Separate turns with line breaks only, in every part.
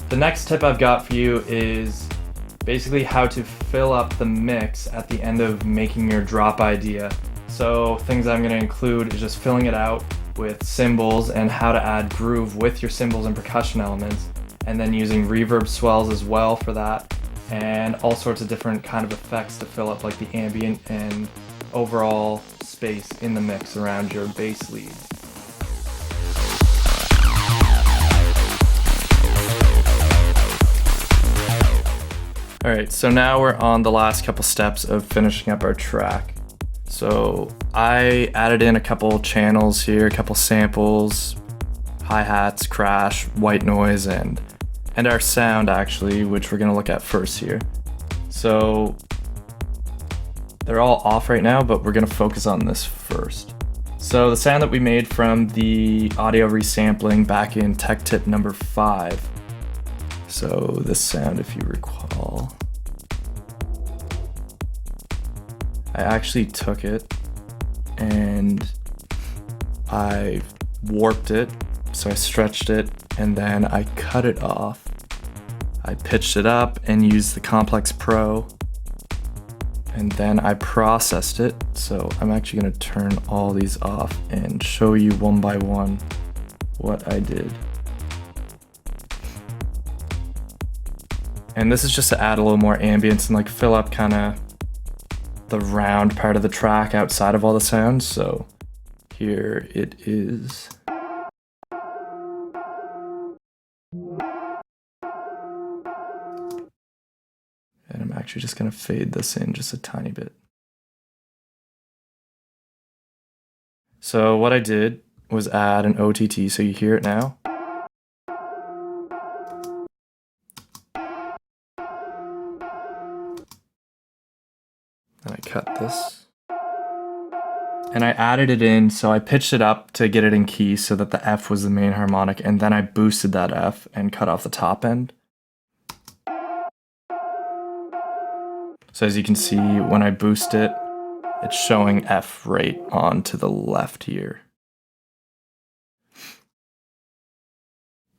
The next tip I've got for you is basically how to fill up the mix at the end of making your drop idea. So things I'm going to include is just filling it out with cymbals and how to add groove with your cymbals and percussion elements, and then using reverb swells as well for that, and all sorts of different kind of effects to fill up like the ambient and overall space in the mix around your bass lead. Alright, so now we're on the last couple steps of finishing up our track. So I added in a couple channels here, a couple samples, hi-hats, crash, white noise, and our sound actually, which we're gonna look at first here. So they're all off right now, but we're gonna focus on this first. So the sound that we made from the audio resampling back in tech tip number 5. So this sound, if you recall, I actually took it and I warped it, so I stretched it and then I cut it off. I pitched it up and used the Complex Pro, and then I processed it. So I'm actually gonna turn all these off and show you one by one what I did. And this is just to add a little more ambience and like fill up kind of the round part of the track outside of all the sounds. So here it is. And I'm actually just gonna fade this in just a tiny bit. So what I did was add an OTT, so you hear it now. And I cut this. And I added it in, so I pitched it up to get it in key so that the F was the main harmonic, and then I boosted that F and cut off the top end. So as you can see, when I boost it, it's showing F right on to the left here.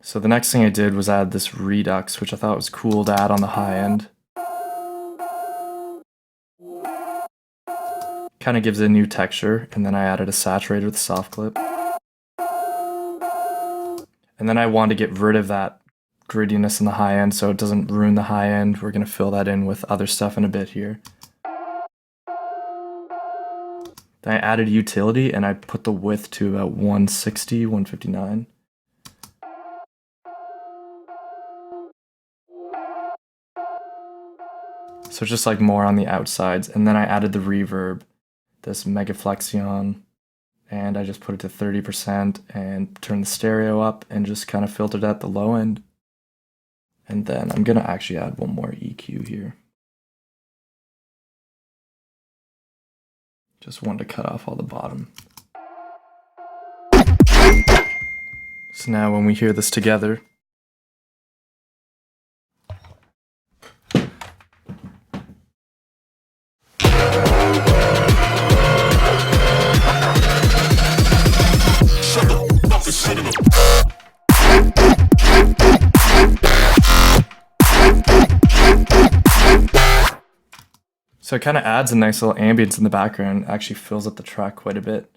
So the next thing I did was add this redux, which I thought was cool to add on the high end. Kind of gives it a new texture, and then I added a saturator with a soft clip. And then I wanted to get rid of that grittiness in the high end so it doesn't ruin the high end. We're going to fill that in with other stuff in a bit here. Then I added utility and I put the width to about 160, 159. So just like more on the outsides. And then I added the reverb, this Megaflexion, and I just put it to 30% and turned the stereo up and just kind of filtered at the low end. And then I'm gonna actually add one more EQ here. Just one to cut off all the bottom. So now when we hear this together, so it kind of adds a nice little ambience in the background, actually fills up the track quite a bit.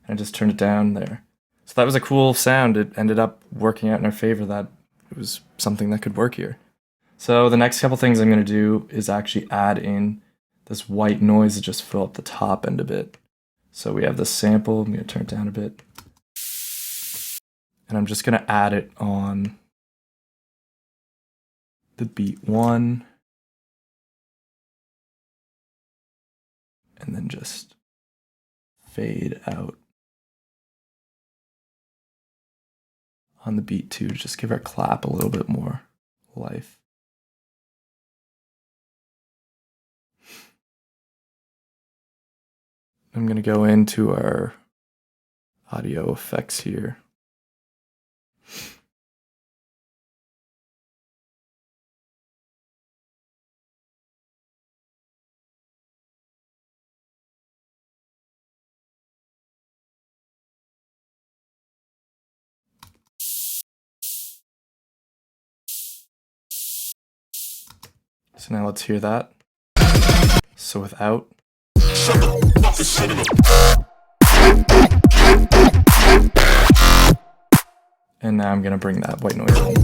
And I just turned it down there. So that was a cool sound. It ended up working out in our favor, that it was something that could work here. So the next couple things I'm going to do is actually add in this white noise to just fill up the top end a bit. So we have this sample, I'm going to turn it down a bit. And I'm just going to add it on the beat 1. And then just fade out on the beat 2 to just give our clap a little bit more life. I'm going to go into our audio effects here. So now let's hear that. So without. And now I'm gonna bring that white noise in.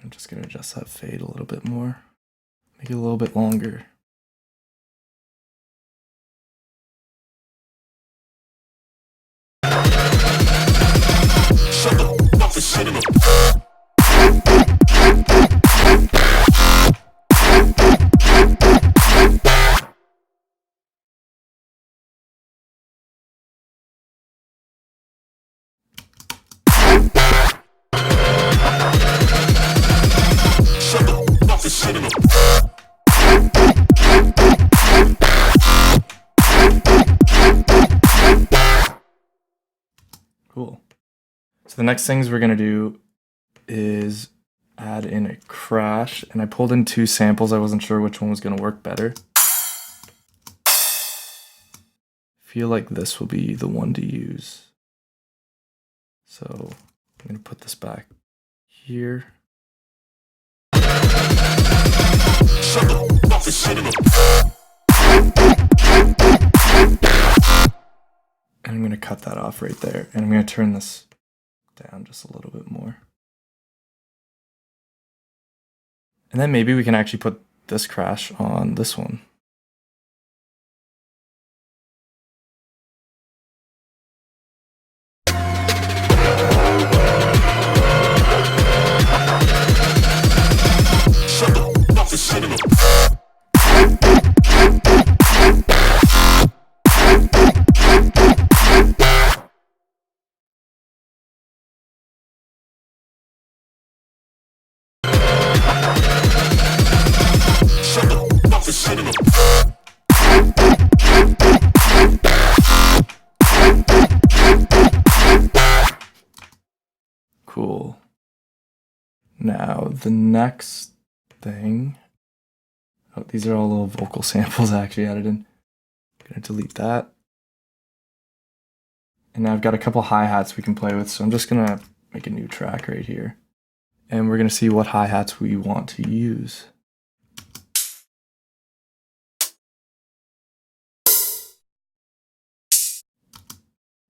I'm just gonna adjust that fade a little bit more. Make it a little bit longer. Cool. So the next things we're gonna do is add in a crash, and I pulled in 2 samples. I wasn't sure which one was gonna work better. Feel like this will be the one to use. So I'm gonna put this back here. And I'm gonna cut that off right there. And I'm gonna turn this down just a little bit more. And then maybe we can actually put this crash on this one. Cool. Now the next thing, oh, these are all little vocal samples I actually added in. I'm gonna delete that. And now I've got a couple hi-hats we can play with, so I'm just gonna make a new track right here. And we're gonna see what hi-hats we want to use.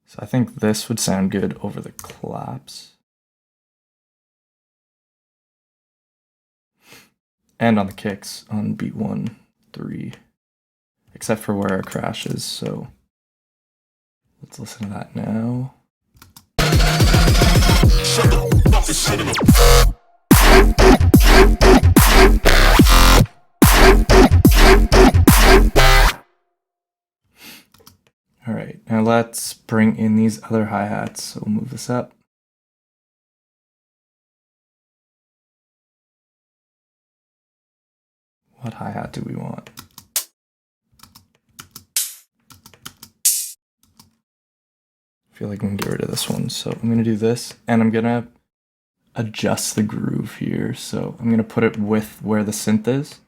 So I think this would sound good over the claps. And on the kicks on beat 1, 3, except for where our crash is. So let's listen to that now. All right, now let's bring in these other hi-hats. So we'll move this up. What hi-hat do we want? I feel like we can get rid of this one. So I'm gonna do this, and I'm gonna adjust the groove here. So I'm gonna put it with where the synth is.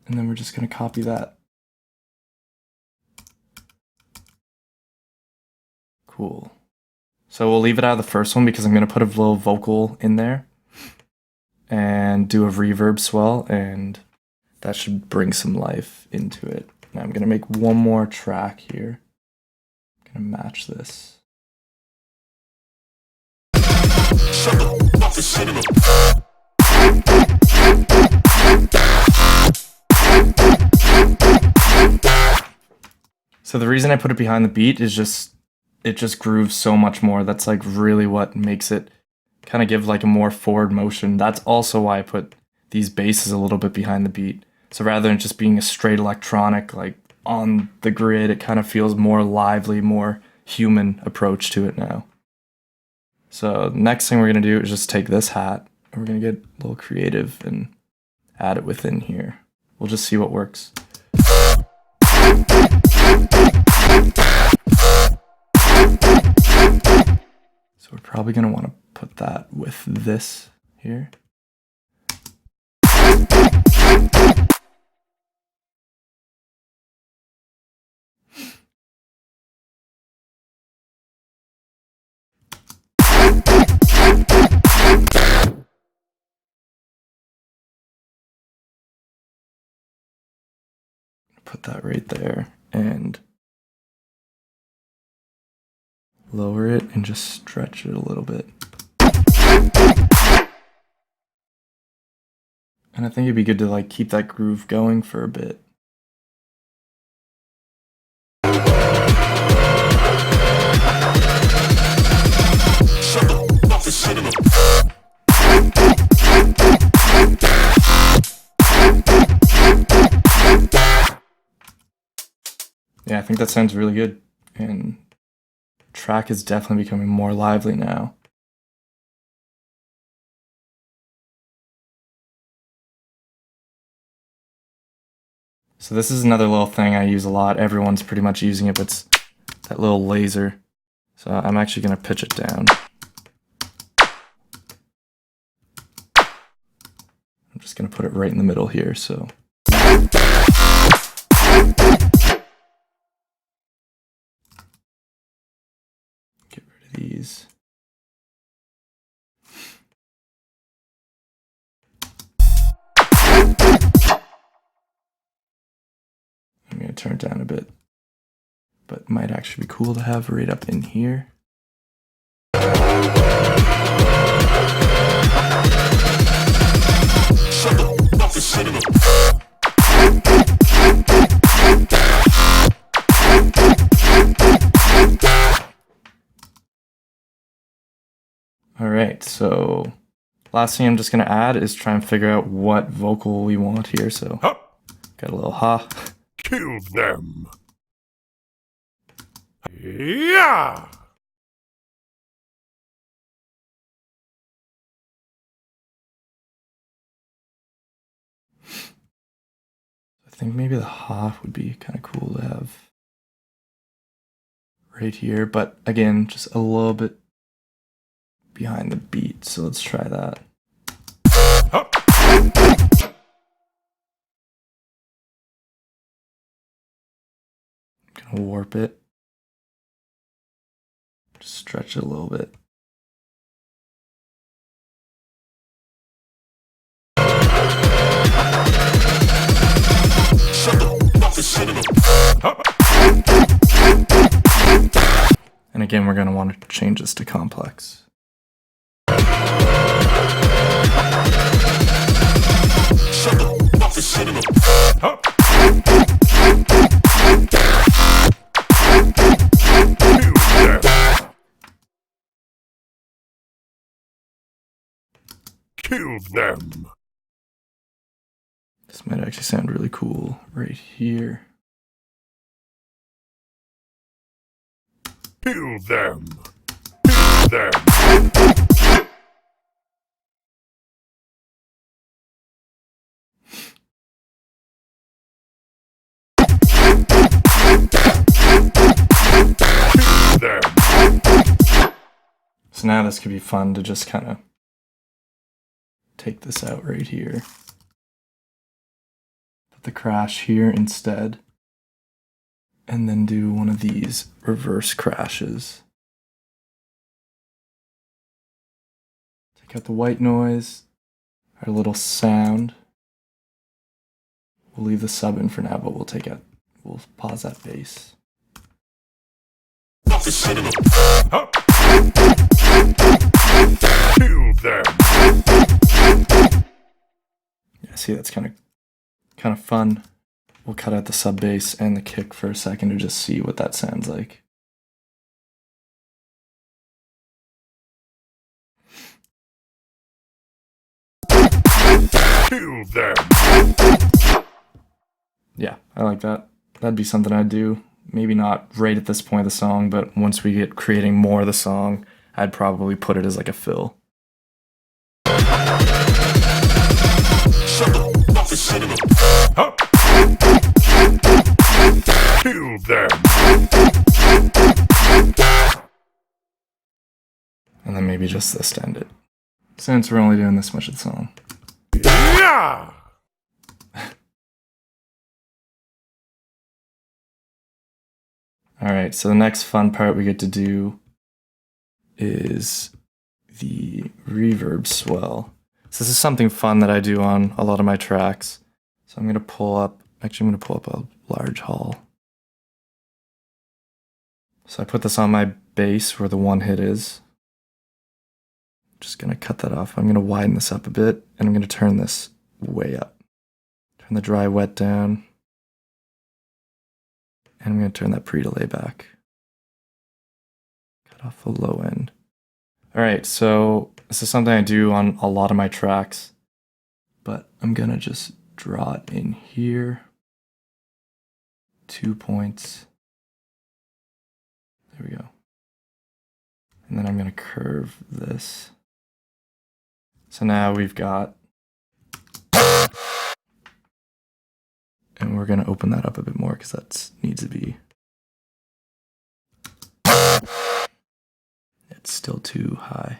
And then we're just gonna copy that. Cool. So we'll leave it out of the first one because I'm gonna put a little vocal in there and do a reverb swell, and that should bring some life into it. Now I'm gonna make one more track here. I'm gonna match this. So the reason I put it behind the beat is it just grooves so much more. That's like really what makes it kind of give like a more forward motion. That's also why I put these basses a little bit behind the beat. So rather than just being a straight electronic like on the grid, it kind of feels more lively, more human approach to it now. So next thing we're gonna do is just take this hat and we're gonna get a little creative and add it within here. We'll just see what works. So we're probably gonna wanna put that with this here. put that right there and lower it and just stretch it a little bit. And I think it'd be good to like keep that groove going for a bit. Yeah, I think that sounds really good. And track is definitely becoming more lively now. So this is another little thing I use a lot. Everyone's pretty much using it, but it's that little laser. So I'm actually going to pitch it down. I'm just going to put it right in the middle here, so. Get rid of these. I'm going to turn it down a bit, but it might actually be cool to have right up in here. Alright, so last thing I'm just going to add is try and figure out what vocal we want here, so got a little ha.
Kill them! Yeah!
I think maybe the ha would be kind of cool to have right here, but again, just a little bit behind the beat, so let's try that. I'm gonna warp it, just stretch it a little bit. And again, we're gonna want to change this to complex.
Kill them!
This might actually sound really cool right here.
Kill them! Kill them! Kill them!
So now this could be fun to just kind of take this out right here. Put the crash here instead. And then do one of these reverse crashes. Take out the white noise, our little sound. We'll leave the sub in for now, but we'll pause that bass.
Kill them!
Yeah, see, that's kind of fun. We'll cut out the sub bass and the kick for a second to just see what that sounds like.
Kill them!
Yeah, I like that. That'd be something I'd do. Maybe not right at this point of the song, but once we get creating more of the song, I'd probably put it as like a fill.
Kill them!
And then maybe just this to end it. Since we're only doing this much of the song.
Yeah!
Alright, so the next fun part we get to do is the reverb swell. So this is something fun that I do on a lot of my tracks. So I'm going to pull up a large haul. So I put this on my bass where the one hit is. Just gonna cut that off. I'm gonna widen this up a bit, and I'm gonna turn this way up. Turn the dry wet down. And I'm gonna turn that pre-delay back. Cut off the low end. All right, so this is something I do on a lot of my tracks, but I'm gonna just draw it in here. 2 points. There we go. And then I'm gonna curve this. So now we've got, and we're gonna open that up a bit more because that needs to be, it's still too high.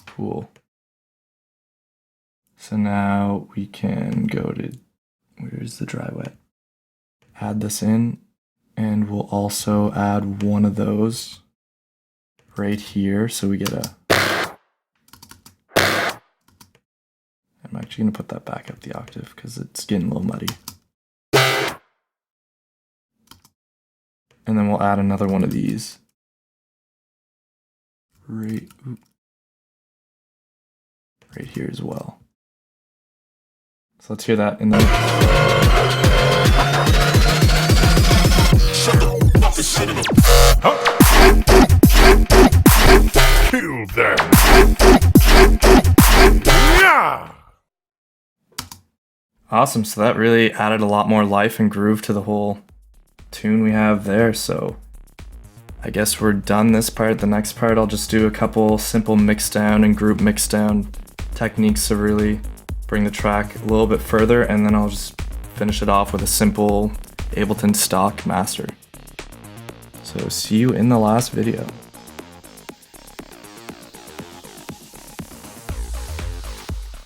Cool. So now we can go to, where's the dry wet? Add this in, and we'll also add one of those right here, so we get a, I'm actually gonna put that back up the octave because it's getting a little muddy. And then we'll add another one of these. Right here as well. So let's hear that in the
Kill them. Yeah.
Awesome, so that really added a lot more life and groove to the whole tune we have there. So I guess we're done this part. The next part I'll just do a couple simple mix down and group mix down techniques to really bring the track a little bit further, and then I'll just finish it off with a simple Ableton stock master. So see you in the last video.